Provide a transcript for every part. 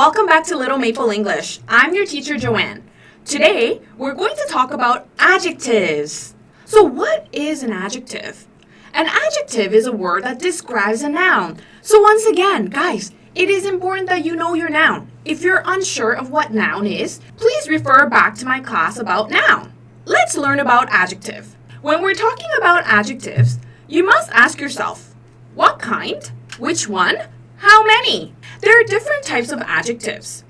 welcome back to Little Maple English. I'm your teacher, Joanne. Today, we're going to talk about adjectives. So what is an adjective? An adjective is a word that describes a noun. So once again, guys, it is important that you know your noun. If you're unsure of what noun is, please refer back to my class about noun. Let's learn about adjective. When we're talking about adjectives, you must ask yourself, what kind? Which one? How many? There are different types of adjectives.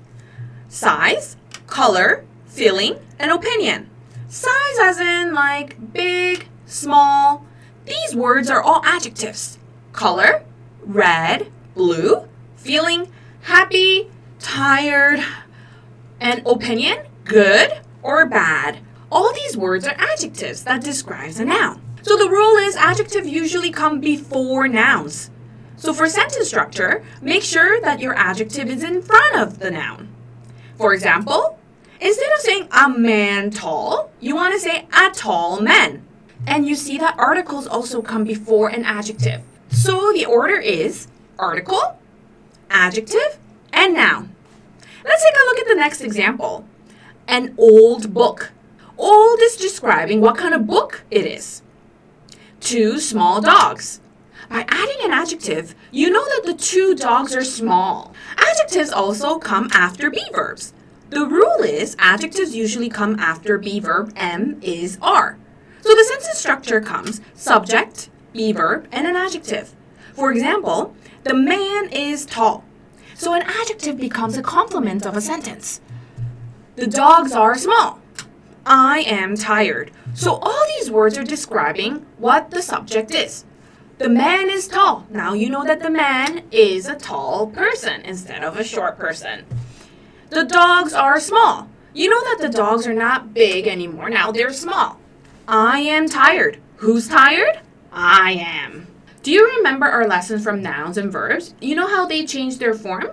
Size, color, feeling, and opinion. Size as in like big, small. These words are all adjectives. Color, red, blue. Feeling, happy, tired. And opinion, good or bad. All these words are adjectives that describes a noun. So the rule is adjectives usually come before nouns. So for sentence structure, make sure that your adjective is in front of the noun. For example, instead of saying a man tall, you want to say a tall man. And you see that articles also come before an adjective. So the order is article, adjective, and noun. Let's take a look at the next example. An old book. Old is describing what kind of book it is. Two small dogs. By adding an adjective, you know that the two dogs are small. Adjectives also come after be verbs. The rule is adjectives usually come after be verb am, is, are. So the sentence structure comes subject, be verb, and an adjective. For example, the man is tall. So an adjective becomes a complement of a sentence. The dogs are small. I am tired. So all these words are describing what the subject is. The man is tall. Now you know that the man is a tall person instead of a short person. The dogs are small. You know that the dogs are not big anymore. Now they're small. I am tired. Who's tired? I am. Do you remember our lessons from nouns and verbs? You know how they change their form?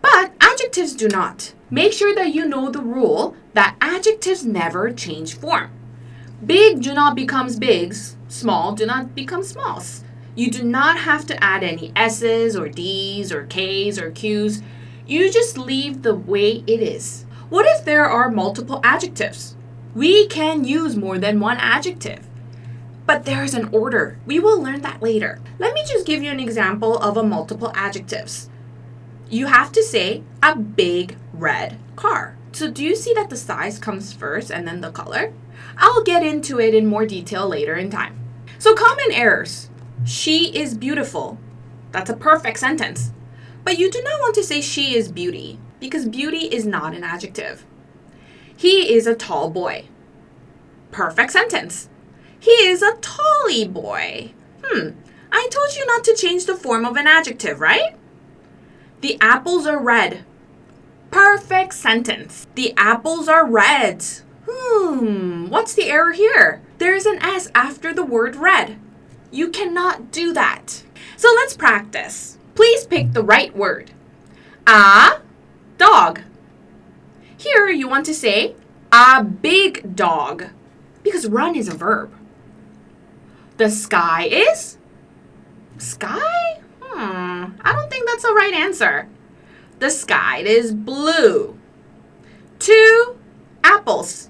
But adjectives do not. Make sure that you know the rule that adjectives never change form. Big do not become bigs. Small do not become smalls. You do not have to add any S's or D's or K's or Q's. You just leave the way it is. What if there are multiple adjectives? We can use more than one adjective. But there's an order. We will learn that later. Let me just give you an example of a multiple adjectives. You have to say a big red car. So do you see that the size comes first and then the color? I'll get into it in more detail later in time. So common errors. She is beautiful. That's a perfect sentence. But you do not want to say she is beauty because beauty is not an adjective. He is a tall boy. Perfect sentence. He is a tally boy. I told you not to change the form of an adjective, right? The apples are red. Perfect sentence. The apples are red. What's the error here? There's an S after the word red. You cannot do that. So let's practice. Please pick the right word. A dog. Here you want to say a big dog because run is a verb. The sky is sky? I don't think that's the right answer. The sky is blue. Two apples.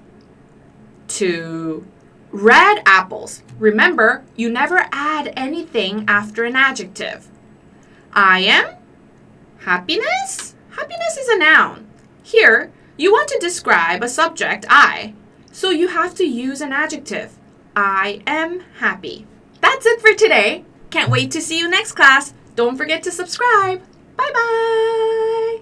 Two red apples. Remember, you never add anything after an adjective. I am happiness. Happiness is a noun. Here, you want to describe a subject, I. So you have to use an adjective. I am happy. That's it for today. Can't wait to see you next class. Don't forget to subscribe. Bye-bye.